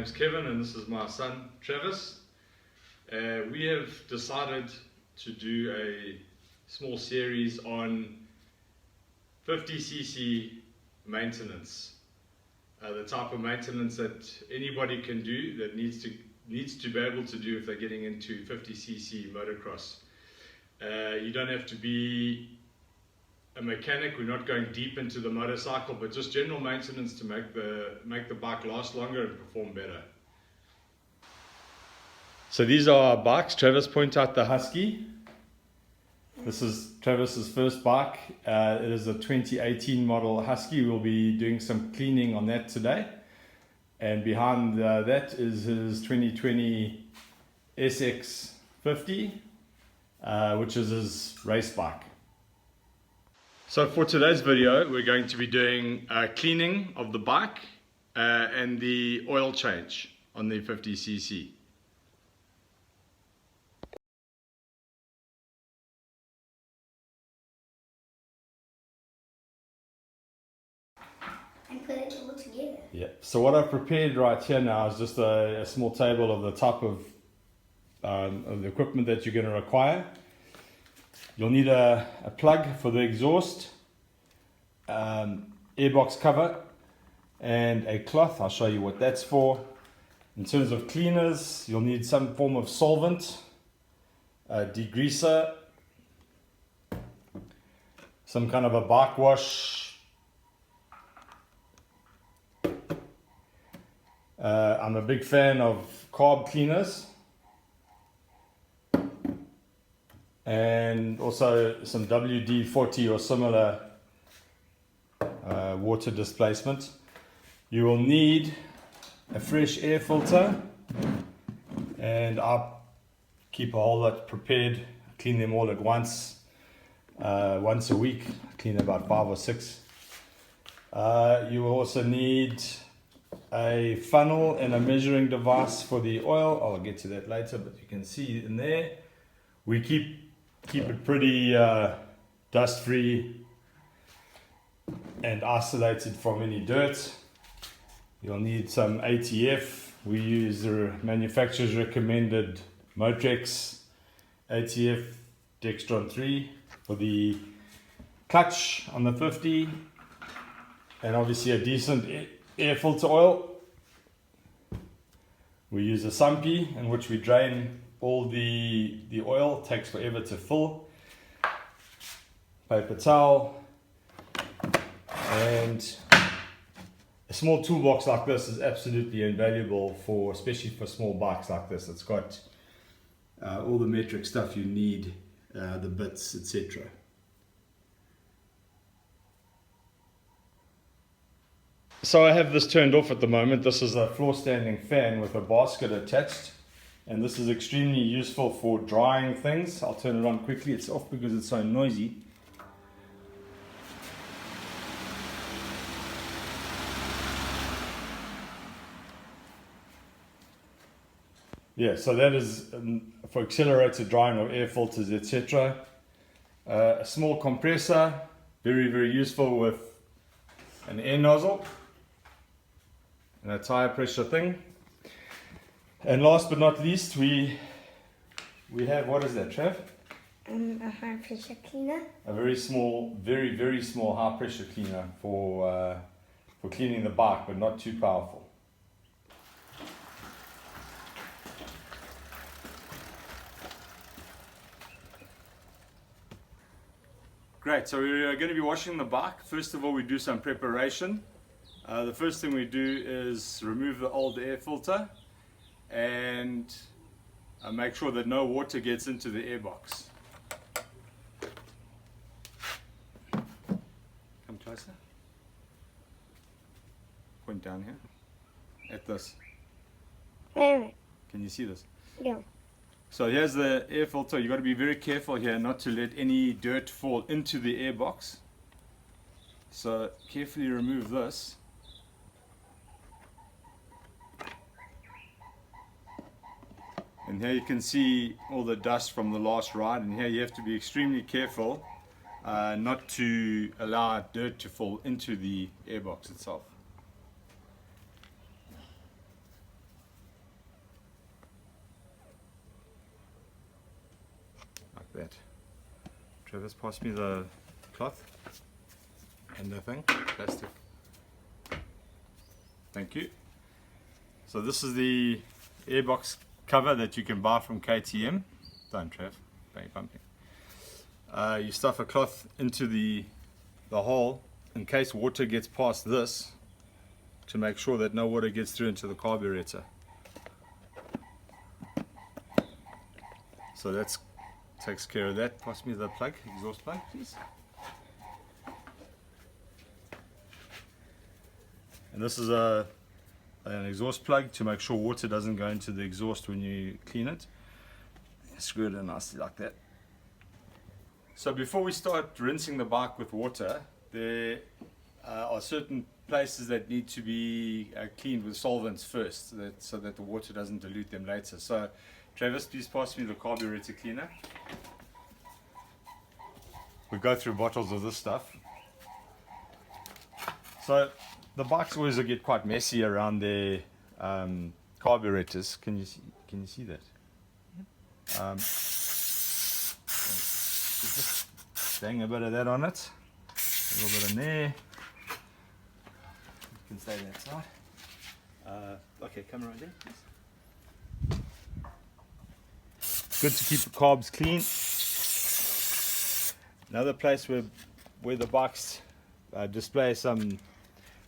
name's Kevin and this is my son Travis. We have decided to do a small series on 50cc maintenance. The type of maintenance that anybody can do, that needs to be able to do if they're getting into 50cc motocross. You don't have to be a mechanic. We're not going deep into the motorcycle, but just general maintenance to make the bike last longer and perform better. So these are our bikes. Travis point out the Husky. This is Travis's first bike. It is a 2018 model Husky. We'll be doing some cleaning on that today. And behind that is his 2020 SX50, which is his race bike. So for today's video, we're going to be doing cleaning of the bike and the oil change on the 50cc. And put it all together. Yeah. So what I've prepared right here now is just a small table of the type of the equipment that you're going to require. You'll need a plug for the exhaust, airbox cover, and a cloth. I'll show you what that's for. In terms of cleaners, you'll need some form of solvent, a degreaser, some kind of a bike wash. I'm a big fan of carb cleaners, and also some WD-40 or similar water displacement. You will need a fresh air filter, and I'll keep a whole lot prepared. Clean them all at once a week. Clean about 5 or 6. You will also need a funnel and a measuring device for the oil. I'll get to that later, but you can see in there we keep it pretty dust free and isolated from any dirt. You'll need some ATF. We use the manufacturer's recommended Motrex ATF Dextron 3 for the clutch on the 50, and obviously a decent air filter oil. We use a sumpy in which we drain all the oil. It takes forever to fill. Paper towel, and a small toolbox like this is absolutely invaluable especially for small bikes like this. It's got all the metric stuff you need, the bits, etc. So I have this turned off at the moment. This is a floor standing fan with a basket attached, and this is extremely useful for drying things. I'll turn it on quickly. It's off because it's so noisy. Yeah, so that is for accelerated drying of air filters, etc. A small compressor, very, very useful with an air nozzle and a tire pressure thing. And last but not least, we have, what is that, Trav? A high pressure cleaner. A very small, very, very small high pressure cleaner for cleaning the bike, but not too powerful. Great, so we're going to be washing the bike. First of all, we do some preparation. The first thing we do is remove the old air filter and make sure that no water gets into the airbox. Come closer. Point down here. At this. Can you see this? Yeah. So here's the air filter. You've got to be very careful here not to let any dirt fall into the airbox. So carefully remove this. And here you can see all the dust from the last ride, and here you have to be extremely careful not to allow dirt to fall into the airbox itself. that. Travis, pass me the cloth and the thing, plastic. Thank you. So this is the airbox cover that you can buy from KTM. Don't, Trav, bang pumping. You stuff a cloth into the hole in case water gets past this, to make sure that no water gets through into the carburetor. So that takes care of that. Pass me the plug, exhaust plug, please. And this is an exhaust plug to make sure water doesn't go into the exhaust when you clean it. Screw it in nicely like that. So before we start rinsing the bike with water, there are certain places that need to be cleaned with solvents first, so that the water doesn't dilute them later. So Travis, please pass me the carburetor cleaner. We go through bottles of this stuff. So the bikes always get quite messy around their carburetors. Can you see that? Just bang a bit of that on it. A little bit in there. You can stay that side. Okay, come around there, please. Good to keep the carbs clean. Another place where the bikes display some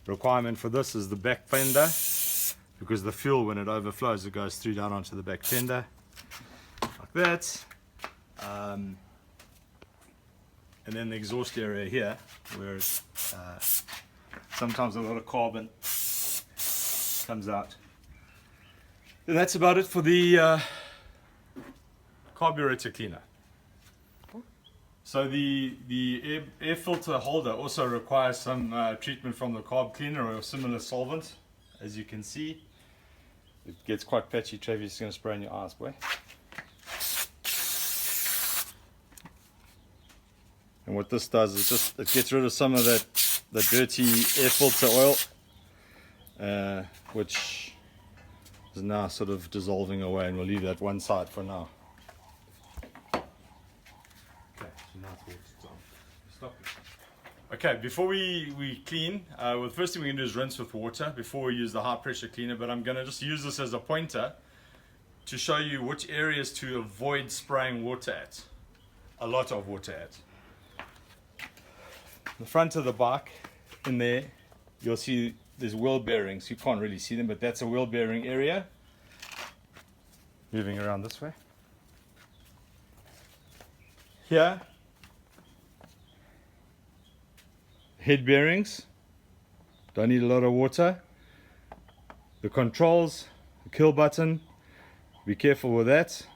requirement for this is the back fender, because the fuel, when it overflows, it goes through down onto the back fender like that. And then the exhaust area here, where sometimes a lot of carbon comes out. And that's about it for the carburetor cleaner. So the air filter holder also requires some treatment from the carb cleaner or a similar solvent. As you can see, it gets quite patchy. Travis is going to spray in your eyes, boy. And what this does is it gets rid of some of the dirty air filter oil, which is now sort of dissolving away, and we'll leave that one side for now. Okay, so now it's on. Stop it. Okay, before we clean, well, the first thing we're going to do is rinse with water before we use the high pressure cleaner, but I'm going to just use this as a pointer to show you which areas to avoid spraying water at, a lot of water at. The front of the bike, in there, you'll see there's wheel bearings. You can't really see them, but that's a wheel bearing area. Moving around this way. Here, head bearings. Don't need a lot of water. The controls, the kill button. Be careful with that.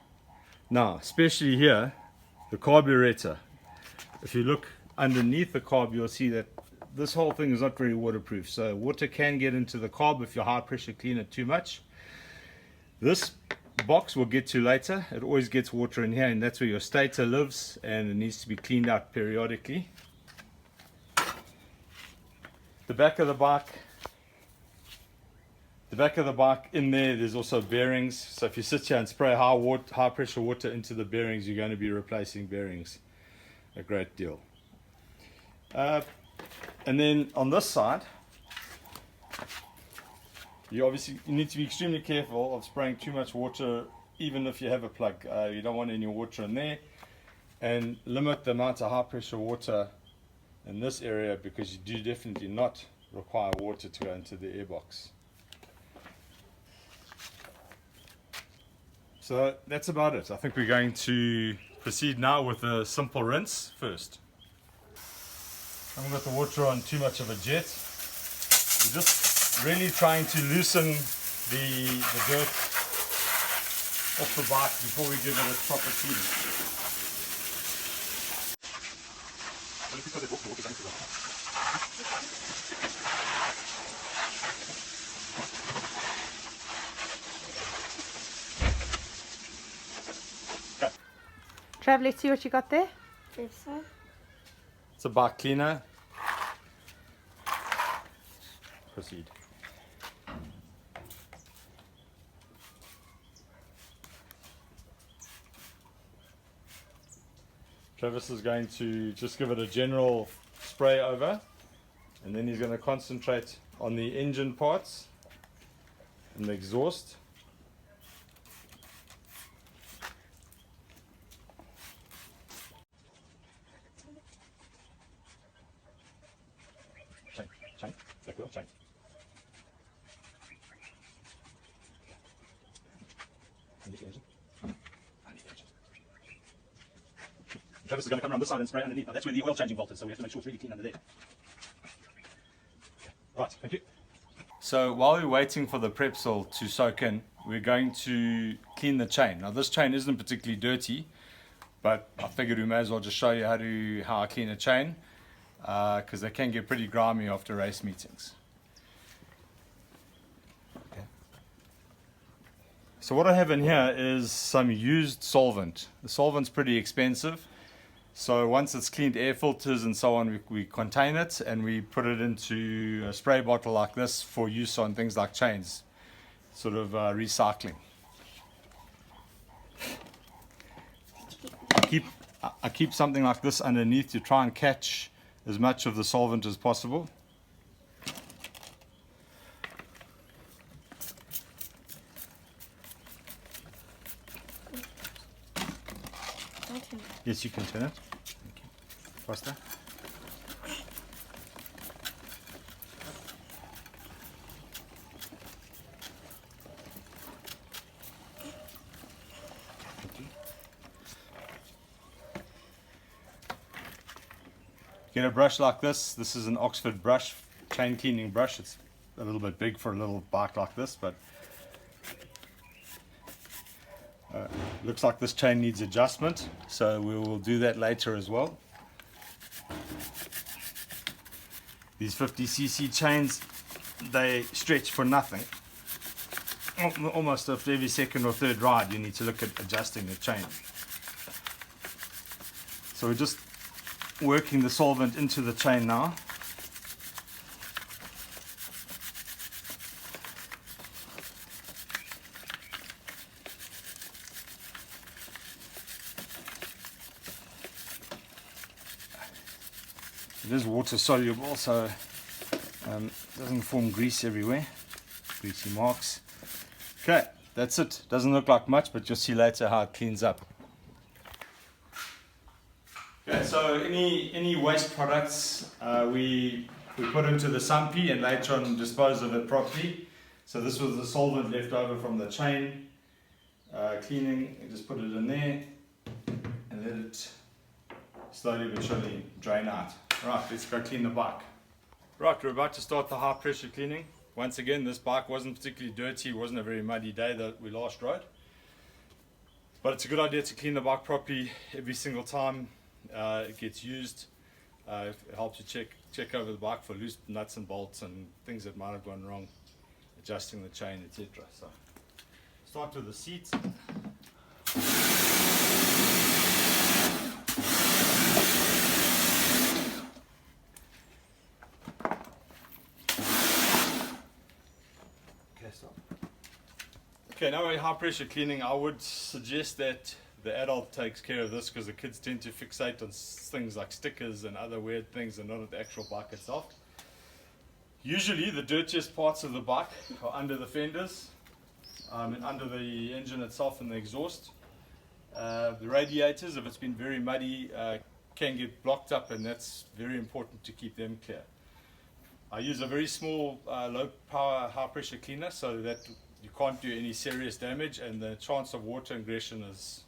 Now, especially here, the carburetor. If you look underneath the carb, you'll see that this whole thing is not very waterproof, so water can get into the carb if you high pressure clean it too much. This box we'll get to later. It always gets water in here, and that's where your stator lives, and it needs to be cleaned out periodically. The back of the bike, in there's also bearings. So if you sit here and spray high pressure water into the bearings, you're going to be replacing bearings a great deal. And then on this side, you need to be extremely careful of spraying too much water, even if you have a plug. You don't want any water in there, and limit the amount of high pressure water in this area, because you do definitely not require water to go into the airbox. So that's about it. I think we're going to proceed now with a simple rinse first. I haven't got the water on too much of a jet. We're just really trying to loosen the dirt off the bike before we give it a proper cleaning. Trav, let's see what you got there. This one. It's a bike cleaner. Proceed. Travis is going to just give it a general spray over, and then he's going to concentrate on the engine parts and the exhaust. Chain, back wheel, chain. Underneath the engine. Underneath the engine. Travis is going to come around this side and spray underneath. Now that's where the oil changing bolt is, so we have to make sure it's really clean under there. Right, thank you. So while we're waiting for the Prepsil to soak in, we're going to clean the chain. Now this chain isn't particularly dirty, but I figured we may as well just show you how I clean a chain, because they can get pretty grimy after race meetings. Okay. So what I have in here is some used solvent. The solvent's pretty expensive. So once it's cleaned air filters and so on, we contain it and we put it into a spray bottle like this for use on things like chains, sort of recycling. I keep something like this underneath to try and catch as much of the solvent as possible. Yes, you can turn it. Thank you. Faster. Thank you. Get a brush like this. This is an Oxford brush, chain cleaning brush. It's a little bit big for a little bike like this, but looks like this chain needs adjustment, so we will do that later as well. These 50cc chains, they stretch for nothing. Almost after every second or third ride you need to look at adjusting the chain. So we're just working the solvent into the chain now. It is water soluble, so it doesn't form grease everywhere, greasy marks. Okay, that's it. Doesn't look like much, but you'll see later how it cleans up. Okay, so any waste products we put into the sumpy and later on dispose of it properly. So this was the solvent left over from the chain cleaning. You just put it in there and let it slowly but surely drain out. Right, let's go clean the bike. Right, we're about to start the high pressure cleaning. Once again, this bike wasn't particularly dirty, it wasn't a very muddy day that we last rode. But it's a good idea to clean the bike properly every single time it gets used. It helps you check over the bike for loose nuts and bolts and things that might have gone wrong, adjusting the chain, etc. So, start with the seats. Okay, now we're high pressure cleaning. I would suggest that the adult takes care of this because the kids tend to fixate on things like stickers and other weird things and not at the actual bike itself. Usually the dirtiest parts of the bike are under the fenders, and under the engine itself and the exhaust. The radiators, if it's been very muddy, can get blocked up, and that's very important to keep them clear. I use a very small low power high pressure cleaner so that you can't do any serious damage and the chance of water ingression is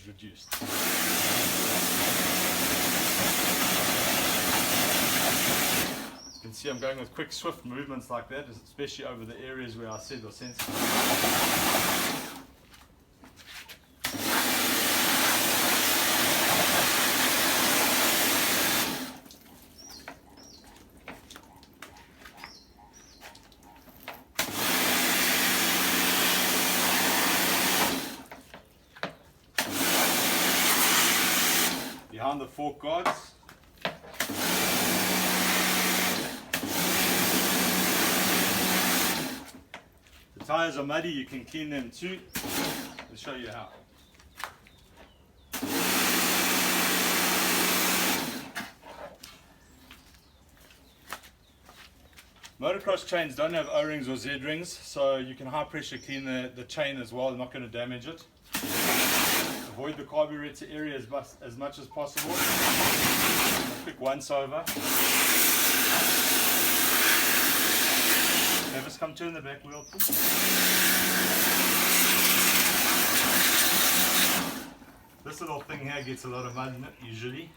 reduced. You can see I'm going with quick swift movements like that, especially over the areas where I said are sensitive. Behind the fork guards. The tires are muddy, you can clean them too. I'll show you how. Motocross chains don't have O-rings or Z-rings, so you can high pressure clean the chain as well, not going to damage it. Avoid the carburettor area as much as possible. Quick once over. Travis, come turn the back wheel, please. This little thing here gets a lot of mud in it usually.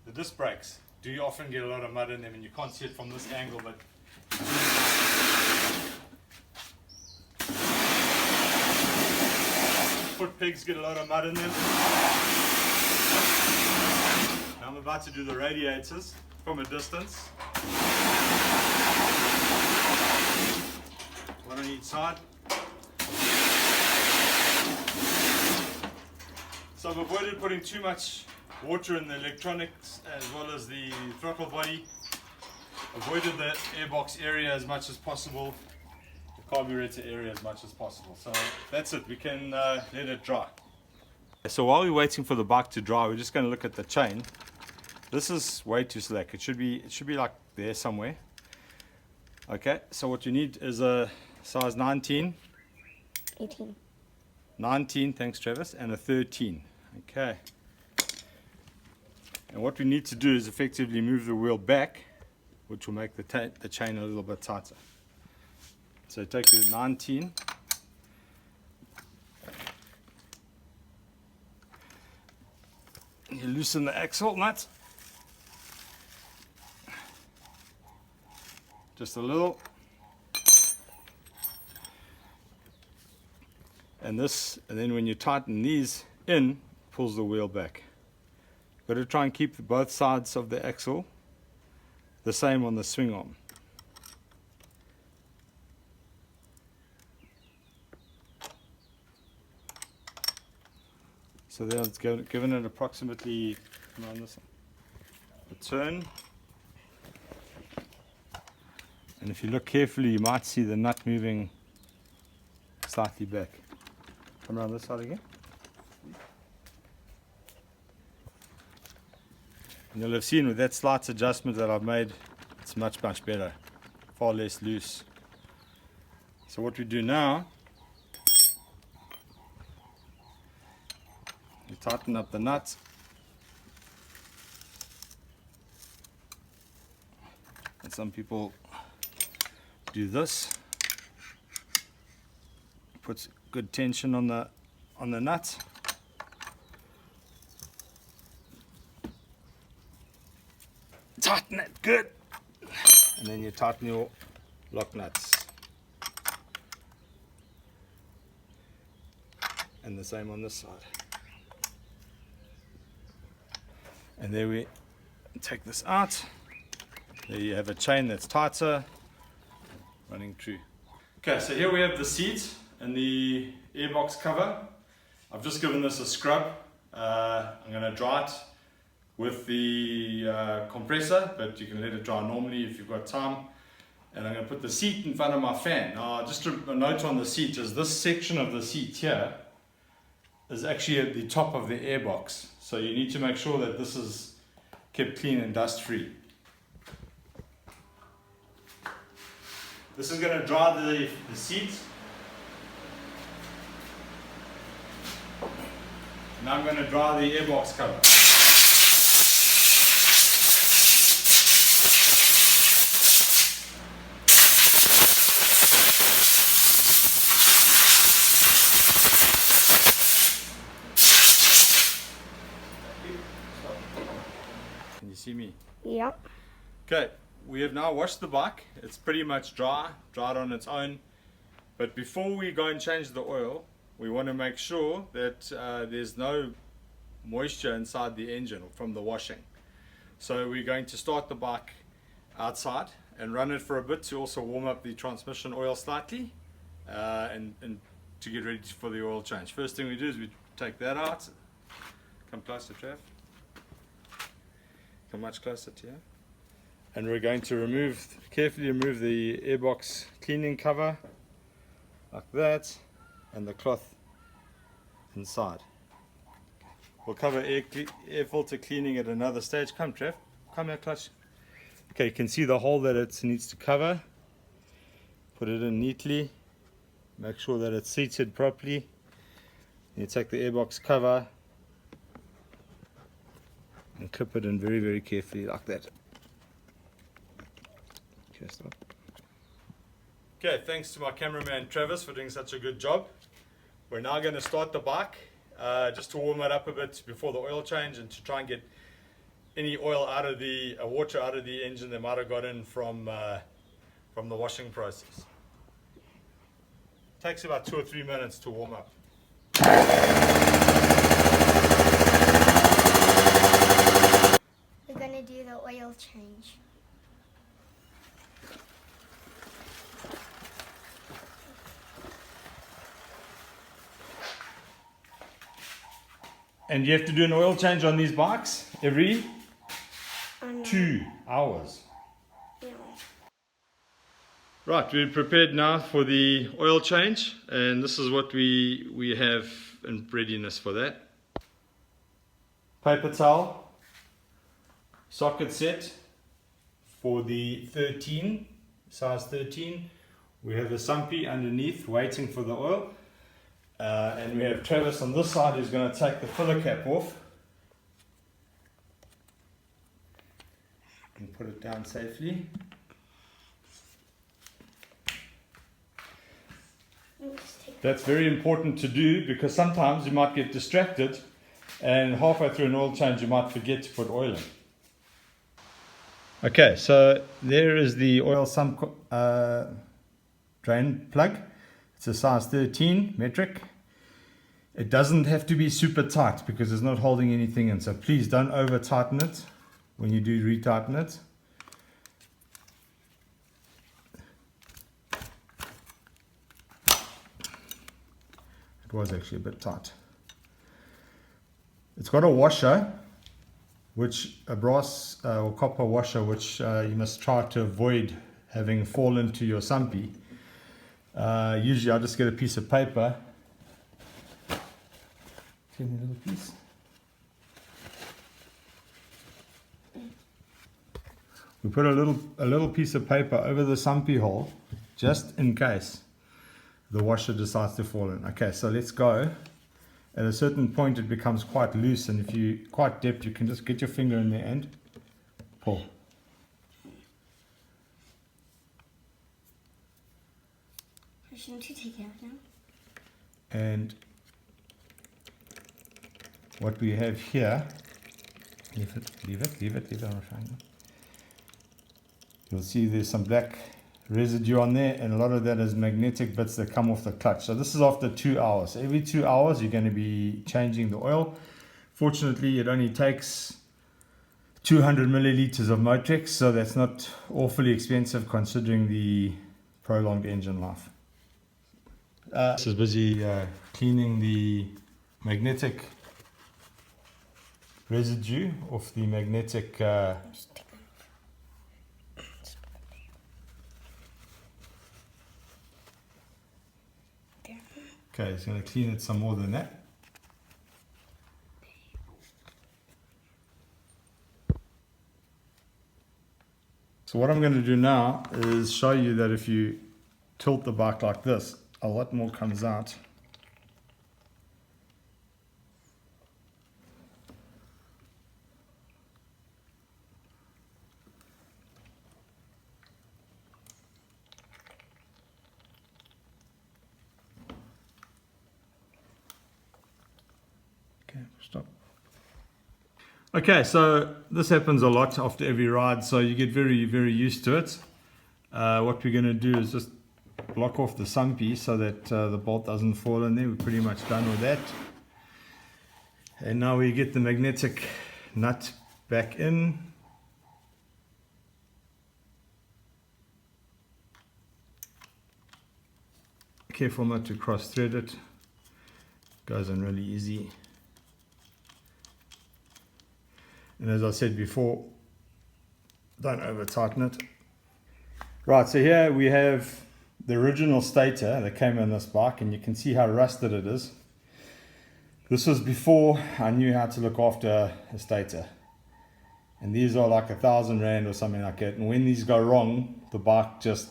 The disc brakes do often get a lot of mud in them, and you can't see it from this angle, but foot pegs get a lot of mud in them. Now I'm about to do the radiators from a distance. One on each side. So I've avoided putting too much water in the electronics as well as the throttle body. Avoided the airbox area as much as possible, the carburetor area as much as possible. So that's it, we can let it dry. So while we're waiting for the bike to dry, we're just going to look at the chain. This is way too slack. It should be like there somewhere. Okay, so what you need is a size 19. 18. 19, thanks Travis, and a 13. Okay. And what we need to do is effectively move the wheel back, which will make the chain a little bit tighter. So take the 19. You loosen the axle nut. Just a little. And then when you tighten these in, pulls the wheel back. Got to try and keep both sides of the axle the same on the swing arm. So there it's given it approximately a turn. And if you look carefully, you might see the nut moving slightly back. Come around this side again. And you'll have seen with that slight adjustment that I've made, it's much better, far less loose. So what we do now, we tighten up the nut. And some people do this. Puts good tension on the nut. Tighten it good, and then you tighten your lock nuts, and the same on this side. And there we take this out. There you have a chain that's tighter, running true. Okay, so here we have the seat and the airbox cover. I've just given this a scrub. I'm going to dry it with the compressor, but you can let it dry normally if you've got time. And I'm going to put the seat in front of my fan. Now, just a note on the seat is this section of the seat here is actually at the top of the airbox. So you need to make sure that this is kept clean and dust free. This is going to dry the seat. Now I'm going to dry the airbox cover. Can you see me? Yep. Okay, we have now washed the bike. It's pretty much dried on its own. But before we go and change the oil, we want to make sure that there's no moisture inside the engine from the washing. So we're going to start the bike outside and run it for a bit to also warm up the transmission oil slightly and to get ready for the oil change. First thing we do is we take that out. Come closer, Trav. Come much closer to you. And we're going to carefully remove the airbox cleaning cover, like that, and the cloth inside. We'll cover air filter cleaning at another stage. Come, Trev. Come here, clutch. Okay, you can see the hole that it needs to cover. Put it in neatly. Make sure that it's seated properly. You take the airbox cover and clip it in very, very carefully like that. Okay, stop. Okay, thanks to my cameraman Travis for doing such a good job. We're now going to start the bike just to warm it up a bit before the oil change and to try and get any oil out of the water out of the engine that might have got in from the washing process. Takes about 2 or 3 minutes to warm up. We're going to do the oil change. And you have to do an oil change on these bikes every 2 hours. Yeah. Right, we're prepared now for the oil change, and this is what we have in readiness for that. Paper towel, socket set for the 13, size 13. We have a sumpy underneath waiting for the oil. And we have Travis on this side who's going to take the filler cap off and put it down safely. That's very important to do because sometimes you might get distracted and halfway through an oil change you might forget to put oil in. Okay, so there is the oil sump drain plug. It's a size 13 metric. It doesn't have to be super tight because it's not holding anything in. So please don't over tighten it when you do retighten it. It was actually a bit tight. It's got a washer, a brass or copper washer, which you must try to avoid having fall into your sumpy. Usually I'll just get a piece of paper. Give me a little piece. We put a little piece of paper over the sumpy hole, just in case the washer decides to fall in. Okay, so let's go. At a certain point it becomes quite loose, and if you're quite deep you can just get your finger in there and pull. Shouldn't you take it out now? And what we have here, leave it on a triangle. You'll see there's some black residue on there, and a lot of that is magnetic bits that come off the clutch. So this is after 2 hours. Every 2 hours you're going to be changing the oil. Fortunately, it only takes 200 milliliters of Motrex, so that's not awfully expensive considering the prolonged engine life. This is busy cleaning the magnetic residue off the magnetic okay, it's going to clean it some more than that. So what I'm going to do now is show you that if you tilt the bike like this, a lot more comes out. Okay, stop. Okay, so this happens a lot after every ride, so you get very, very used to it. What we're going to do is just block off the sumpy so that the bolt doesn't fall in there. We're pretty much done with that. And now we get the magnetic nut back in. Careful not to cross thread it. Goes on really easy. And as I said before, don't over tighten it. Right, so here we have the original Stator that came in this bike, and you can see how rusted it is. This was before I knew how to look after a Stator. And these are like R1,000 or something like that. And when these go wrong, the bike just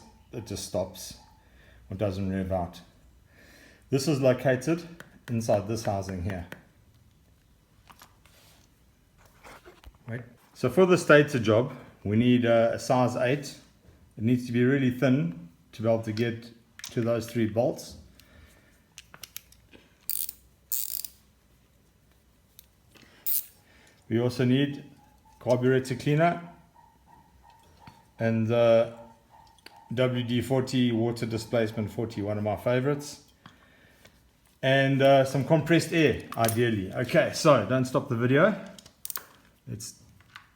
stops or doesn't rev out. This is located inside this housing here. Right. So for the Stator job, we need a size 8. It needs to be really thin to be able to get to those 3 bolts. We also need carburettor cleaner and WD-40 water displacement 40, one of my favorites, and some compressed air ideally. Okay, so don't stop the video. Let's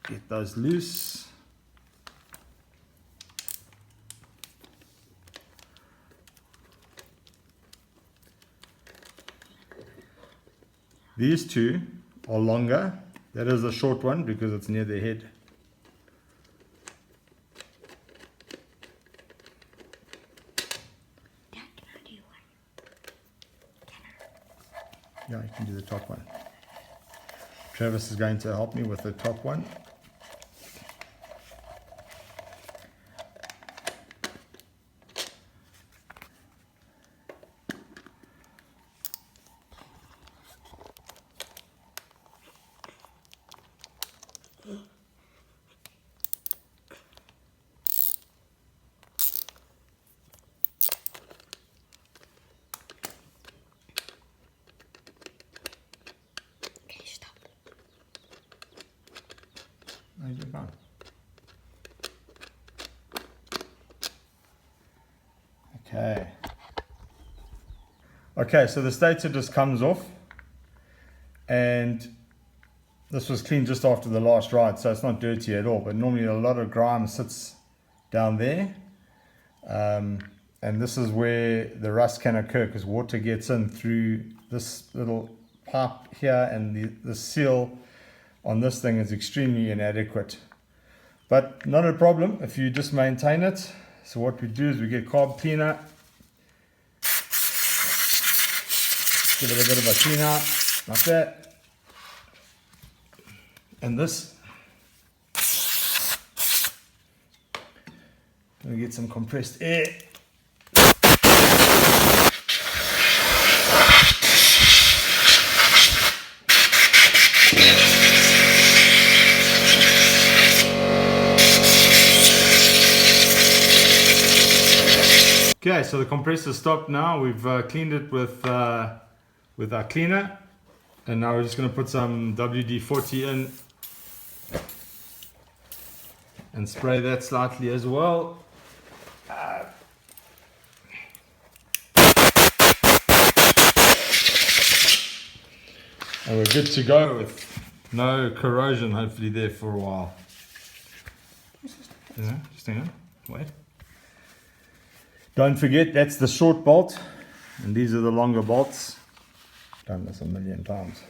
get those loose. These two are longer. That is the short one because it's near the head. Dad, can I do one? Yeah, you can do the top one. Travis is going to help me with the top one. Okay, stop. No, you're fine. Okay. Okay, so the Stator just comes off, and this was cleaned just after the last ride, so it's not dirty at all, but normally a lot of grime sits down there, and this is where the rust can occur because water gets in through this little pipe here, and the seal on this thing is extremely inadequate, but not a problem if you just maintain it. So what we do is we get carb cleaner, give it a bit of a clean out like that, and this, we get some compressed air. Okay, so the compressor stopped now. We've cleaned it with our cleaner, and now we're just going to put some WD-40 in and spray that slightly as well. And we're good to go with no corrosion hopefully there for a while. Yeah, just hang on, wait. Don't forget, that's the short bolt, and these are the longer bolts. Done this a million times.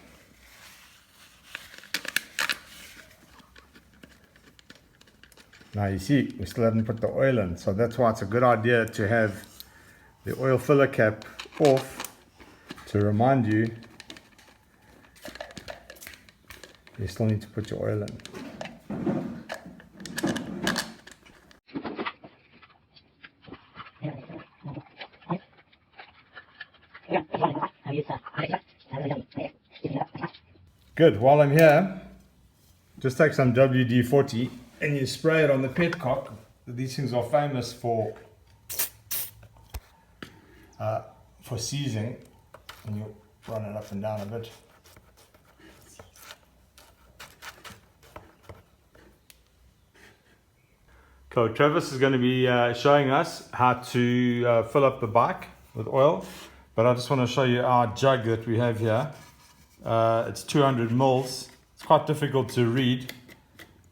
Now you see, we still haven't put the oil in, so that's why it's a good idea to have the oil filler cap off to remind you you still need to put your oil in. Good, while I'm here, just take some WD-40 and you spray it on the petcock. These things are famous for seizing, and you run it up and down a bit. Cool, Travis is going to be showing us how to fill up the bike with oil, but I just want to show you our jug that we have here. It's 200 mils. It's quite difficult to read,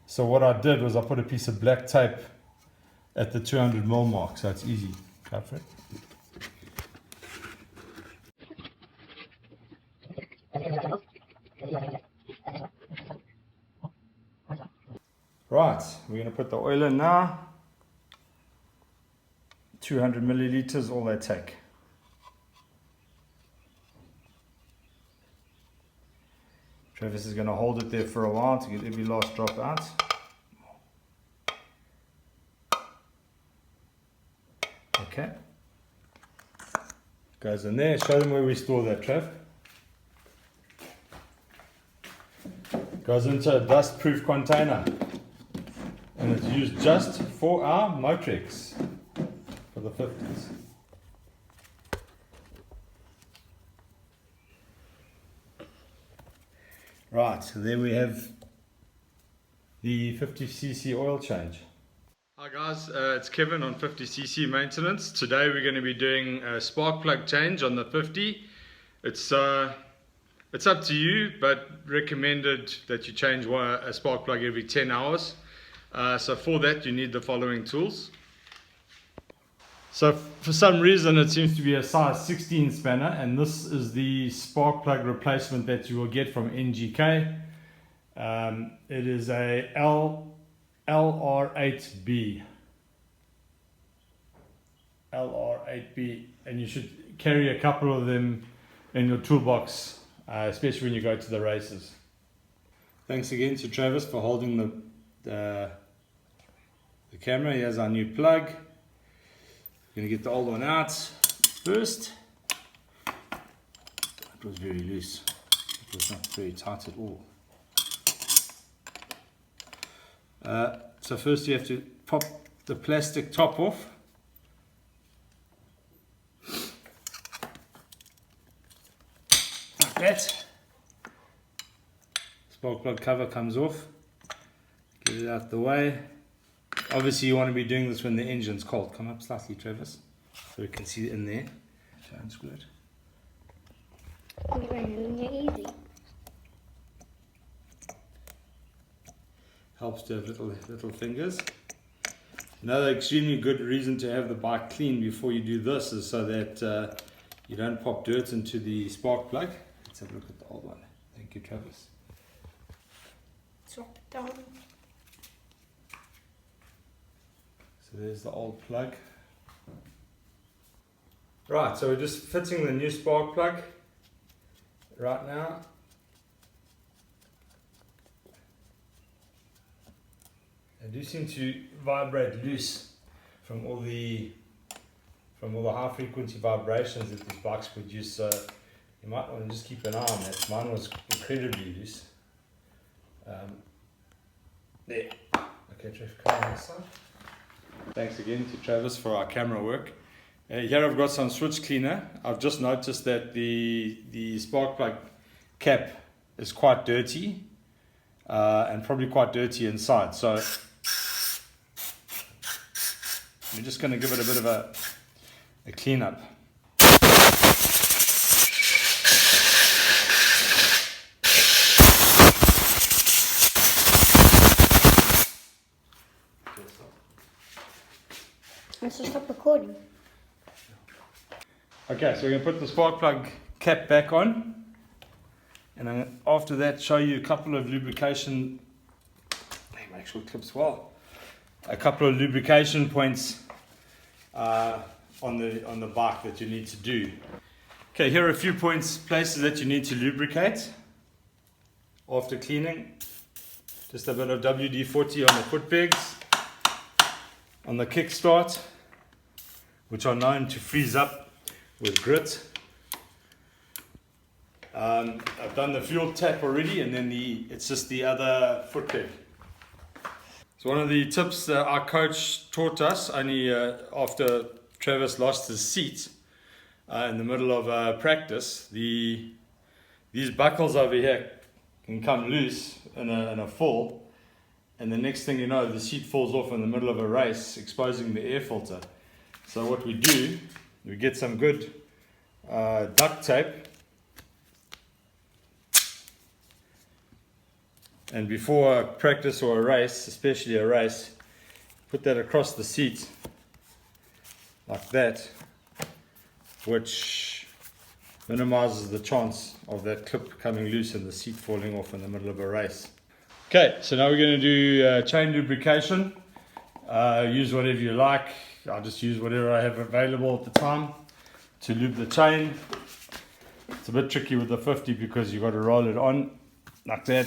so what I did was I put a piece of black tape at the 200 mil mark, so it's easy. Go for it. Right, we're going to put the oil in now. 200 milliliters, all they take. Travis is going to hold it there for a while to get every last drop out. Okay. Goes in there. Show them where we store that, Trav. Goes into a dust-proof container. And it's used just for our Motrex for the 50s. Right, so there we have the 50cc oil change. Hi guys, it's Kevin on 50cc Maintenance. Today we're going to be doing a spark plug change on the 50. It's up to you, but recommended that you change a spark plug every 10 hours. So for that you need the following tools. So for some reason it seems to be a size 16 spanner, and this is the spark plug replacement that you will get from NGK. It is a LR8B, and you should carry a couple of them in your toolbox, especially when you go to the races. Thanks again to Travis for holding the camera. Here's our new plug. We're going to get the old one out first. It was very loose. It was not very tight at all. So first you have to pop the plastic top off. Like that. Spark plug cover comes off. Get it out the way. Obviously you want to be doing this when the engine's cold. Come up slightly, Travis, so we can see it in there. Try and screw it. Easy. Helps to have little fingers. Another extremely good reason to have the bike clean before you do this is so that you don't pop dirt into the spark plug. Let's have a look at the old one. Thank you, Travis. Drop it down. So there's the old plug. Right, so we're just fitting the new spark plug right now. They do seem to vibrate loose from all the high frequency vibrations that these bikes produce, so you might want to just keep an eye on that. Mine was incredibly loose. There. Okay, Trev, come on this side. Thanks again to Travis for our camera work. Here I've got some switch cleaner. I've just noticed that the spark plug cap is quite dirty and probably quite dirty inside. So we're just going to give it a bit of a clean up. Let's just stop recording. Okay, so we're going to put the spark plug cap back on, and then after that show you a couple of lubrication, make sure it clips well, a couple of lubrication points on the bike that you need to do. Okay, here are a few places that you need to lubricate after cleaning. Just a bit of WD-40 on the foot pegs, on the kickstart, which are known to freeze up with grit. I've done the fuel tap already, and then it's just the other foot peg. So one of the tips that our coach taught us only after Travis lost his seat in the middle of practice, these buckles over here can come loose in a fall, and the next thing you know, the seat falls off in the middle of a race, exposing the air filter. So what we do, we get some good duct tape, and before a practice or a race, especially a race, put that across the seat like that, which minimizes the chance of that clip coming loose and the seat falling off in the middle of a race. Okay, so now we're going to do chain lubrication. Use whatever you like. I'll just use whatever I have available at the time to lube the chain. It's a bit tricky with the 50 because you've got to roll it on like that.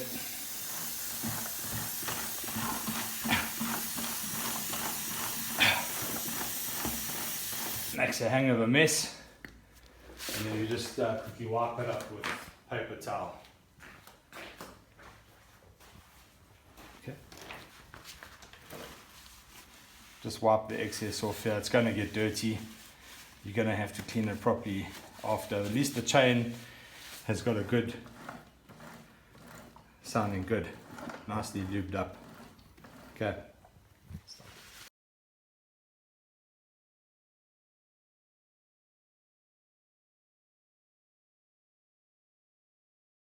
Makes a hang of a mess, and then you just quickly wipe it up with paper towel. Okay. Just wipe the excess off here. It's going to get dirty. You're going to have to clean it properly after. At least the chain has got a good sounding good, nicely lubed up. Okay.